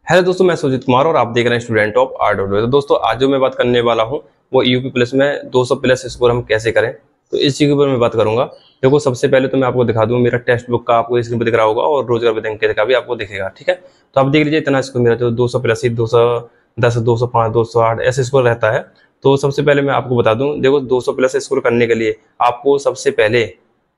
Hello दोस्तों, मैं सुजीत कुमार और आप देख रहे हैं स्टूडेंट ऑफ आर्ट। तो दोस्तों, आज जो मैं बात करने वाला हूं वो यूपी प्लस में 200 प्लस स्कोर हम कैसे करें, तो इस चीज़ के ऊपर मैं बात करूंगा। देखो, सबसे पहले तो मैं आपको दिखा दूं, मेरा टेक्स्ट बुक का आपको स्क्रीन पर दिख रहा होगा और रोजगार बैंक का भी आपको दिखेगा। ठीक है, तो आप देख लीजिए इतना स्कोर मेरा जो 200 प्लस ही 210, 205, 208 ऐसे स्कोर रहता है। तो सबसे पहले मैं आपको बता दूं, देखो 200 प्लस स्कोर करने के लिए आपको सबसे पहले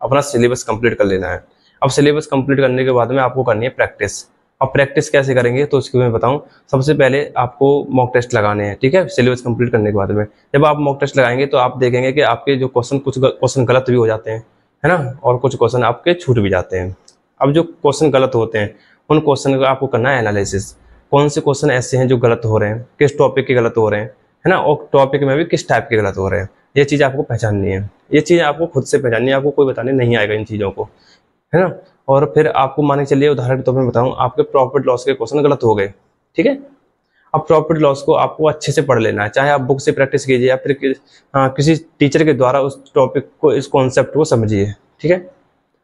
अपना सिलेबस कंप्लीट कर लेना है। अब सिलेबस कंप्लीट करने के बाद में आपको करनी है प्रैक्टिस। अब प्रैक्टिस कैसे करेंगे तो उसके मैं बताऊं। सबसे पहले आपको मॉक टेस्ट लगाने हैं, ठीक है, सिलेबस कंप्लीट करने के बाद में। जब आप मॉक टेस्ट लगाएंगे तो आप देखेंगे कि आपके जो क्वेश्चन, कुछ क्वेश्चन गलत भी हो जाते हैं, है ना, और कुछ क्वेश्चन आपके छूट भी जाते हैं। अब जो क्वेश्चन गलत होते हैं उन क्वेश्चन का आपको करना है एनालिसिस। कौन से क्वेश्चन ऐसे हैं जो गलत हो रहे हैं, किस टॉपिक के गलत हो रहे हैं, है ना, और टॉपिक में भी किस टाइप के गलत हो रहे हैं। ये चीज़ आपको पहचाननी है। ये चीज़ आपको खुद से पहचाननी है, आपको कोई बताने नहीं आएगा इन चीज़ों को, है ना। और फिर आपको मान के चलिए, उदाहरण के तौर पर बताऊं, आपके प्रॉफिट लॉस के क्वेश्चन गलत हो गए, ठीक है। अब प्रॉफिट लॉस को आपको अच्छे से पढ़ लेना है, चाहे आप बुक से प्रैक्टिस कीजिए या फिर किसी टीचर के द्वारा उस टॉपिक को, इस कॉन्सेप्ट को समझिए, ठीक है।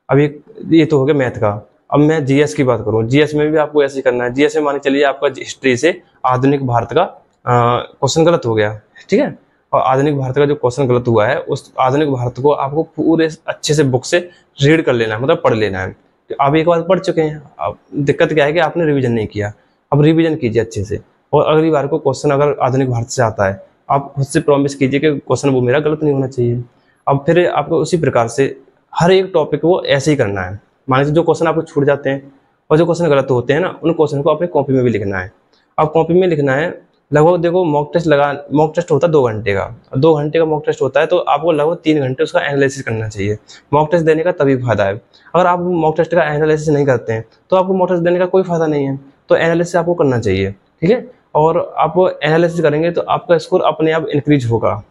अब ये तो हो गया मैथ का। अब मैं जीएस की बात करूं, जीएस में भी आपको ऐसे ही करना है। जीएस में मान के चलिए आपका हिस्ट्री से आधुनिक भारत का क्वेश्चन गलत हो गया, ठीक है। और आधुनिक भारत का जो क्वेश्चन गलत हुआ है, उस आधुनिक भारत को आपको पूरे अच्छे से बुक से रीड कर लेना है, मतलब पढ़ लेना है। आप एक बार पढ़ चुके हैं, अब दिक्कत क्या है कि आपने रिवीजन नहीं किया। अब रिवीजन कीजिए अच्छे से, और अगली बार को क्वेश्चन अगर आधुनिक भारत से आता है, आप खुद से प्रॉमिस कीजिए कि क्वेश्चन वो मेरा गलत नहीं होना चाहिए। अब फिर आपको उसी प्रकार से हर एक टॉपिक को ऐसे ही करना है। मान लीजिए जो क्वेश्चन आपको छूट जाते हैं और जो क्वेश्चन गलत होते हैं ना, उन क्वेश्चन को अपने कॉपी में भी लिखना है। अब कॉपी में लिखना है लगभग, देखो मॉक टेस्ट होता है 2 घंटे का, 2 घंटे का मॉक टेस्ट होता है, तो आपको लगभग 3 घंटे उसका एनालिसिस करना चाहिए। मॉक टेस्ट देने का तभी फायदा है। अगर आप मॉक टेस्ट का एनालिसिस नहीं करते हैं तो आपको मॉक टेस्ट देने का कोई फायदा नहीं है। तो एनालिसिस आपको करना चाहिए, ठीक है। और आप एनालिसिस करेंगे तो आपका स्कोर अपने आप इंक्रीज होगा।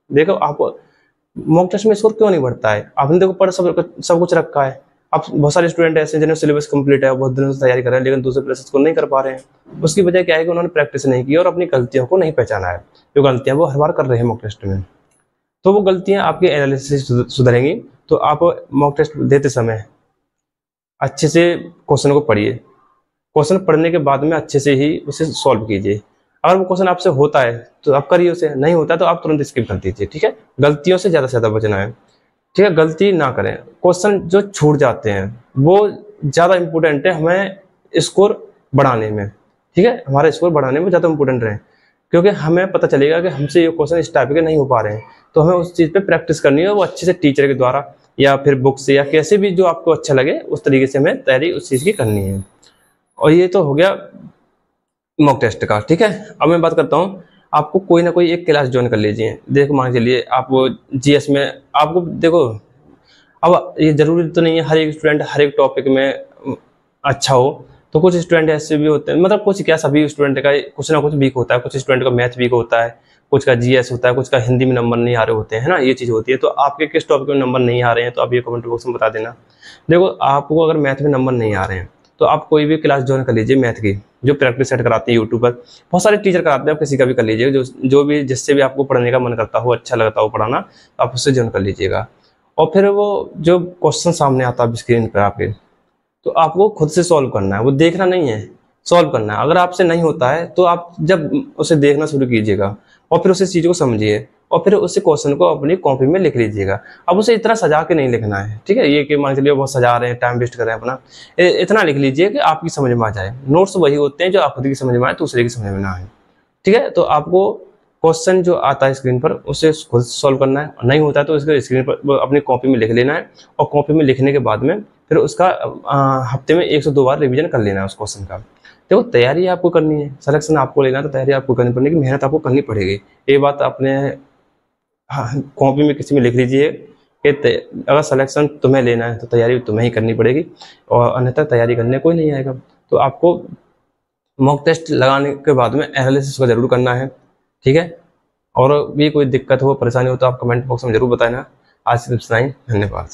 देखो, आप मॉक टेस्ट में स्कोर क्यों नहीं बढ़ता है, आपने देखो पढ़ सब कुछ रखा है। अब बहुत सारे स्टूडेंट ऐसे हैं जिन्हें सिलेबस कंप्लीट है, बहुत दिनों से तैयारी कर रहे हैं, लेकिन दूसरे प्लेसेस को नहीं कर पा रहे हैं। उसकी वजह क्या है कि उन्होंने प्रैक्टिस नहीं की और अपनी गलतियों को नहीं पहचाना है। जो गलतियां वो हर बार कर रहे हैं मॉक टेस्ट में, तो वो गलतियां आपके एनालिसिस से सुधरेंगी। तो आप मॉक टेस्ट देते समय अच्छे से क्वेश्चन को पढ़िए। क्वेश्चन पढ़ने के बाद में अच्छे से ही उसे सॉल्व कीजिए। अगर वो क्वेश्चन आपसे होता है तो आप करिए, उसे नहीं होता तो आप तुरंत स्किप कर दीजिए, ठीक है। गलतियों से ज़्यादा बचना है, ठीक है। गलती ना करें। क्वेश्चन जो छूट जाते हैं वो ज़्यादा इंपॉर्टेंट है हमें स्कोर बढ़ाने में, ठीक है। हमारा स्कोर बढ़ाने में ज़्यादा इंपॉर्टेंट रहे, क्योंकि हमें पता चलेगा कि हमसे ये क्वेश्चन इस टाइप के नहीं हो पा रहे हैं, तो हमें उस चीज़ पे प्रैक्टिस करनी है। वो अच्छे से टीचर के द्वारा या फिर बुक से या कैसे भी जो आपको अच्छा लगे उस तरीके से हमें तैयारी उस चीज़ की करनी है। और ये तो हो गया मॉक टेस्ट का, ठीक है। अब मैं बात करता हूँ, आपको कोई ना कोई एक क्लास ज्वाइन कर लीजिए। देखो, मान के चलिए आप जीएस में, आपको देखो, अब ये जरूरी तो नहीं है हर एक स्टूडेंट हर एक टॉपिक में अच्छा हो। तो कुछ स्टूडेंट ऐसे भी होते हैं, मतलब कुछ क्या, सभी स्टूडेंट का कुछ ना कुछ वीक होता है। कुछ स्टूडेंट का मैथ वीक होता है, कुछ का जीएस होता है, कुछ का हिंदी में नंबर नहीं आ रहे होते हैं, है ना, ये चीज़ होती है। तो आपके किस टॉपिक में नंबर नहीं आ रहे हैं तो आप ये कमेंट बॉक्स में बता देना। देखो, आपको अगर मैथ में नंबर नहीं आ रहे हैं तो आप कोई भी क्लास ज्वाइन कर लीजिए मैथ की, जो प्रैक्टिस सेट कराते हैं यूट्यूब पर। बहुत सारे टीचर कराते हैं, आप किसी का भी कर लीजिएगा, जो भी जिससे भी आपको पढ़ने का मन करता हो, अच्छा लगता हो पढ़ाना, तो आप उससे ज्वाइन कर लीजिएगा। और फिर वो जो क्वेश्चन सामने आता है स्क्रीन पर आपके, तो आपको खुद से सॉल्व करना है, वो देखना नहीं है, सॉल्व करना है। अगर आपसे नहीं होता है तो आप जब उसे देखना शुरू कीजिएगा और फिर उस चीज़ को समझिए और फिर उस क्वेश्चन को अपनी कॉपी में लिख लीजिएगा। अब उसे इतना सजा के नहीं लिखना है, ठीक है। ये कि मान चलिए बहुत सजा रहे हैं, टाइम वेस्ट कर रहे हैं अपना, इतना लिख लीजिए कि आपकी समझ में आ जाए। नोट्स वही होते हैं जो आप खुद की समझ में आए, दूसरे की समझ में ना आए, ठीक है। तो आपको क्वेश्चन जो आता है स्क्रीन पर उसे खुद सॉल्व करना है, नहीं होता है तो उसको स्क्रीन पर अपनी कॉपी में लिख लेना है। और कॉपी में लिखने के बाद में फिर उसका हफ्ते में 1 से 2 बार रिवीजन कर लेना है उस क्वेश्चन का। देखो, तैयारी आपको करनी है, सिलेक्शन आपको लेना है, तो तैयारी आपको करनी पड़ेगी, मेहनत आपको करनी पड़ेगी। ये बात आपने कॉपी में किसी में लिख लीजिए कि अगर सिलेक्शन तुम्हें लेना है तो तैयारी तुम्हें ही करनी पड़ेगी, और अन्यथा तैयारी करने कोई नहीं आएगा। तो आपको मॉक टेस्ट लगाने के बाद में एनालिसिस को जरूर करना है, ठीक है। और भी कोई दिक्कत हो, परेशानी हो तो आप कमेंट बॉक्स में जरूर बताना। आज सिर्फ इतना ही, धन्यवाद।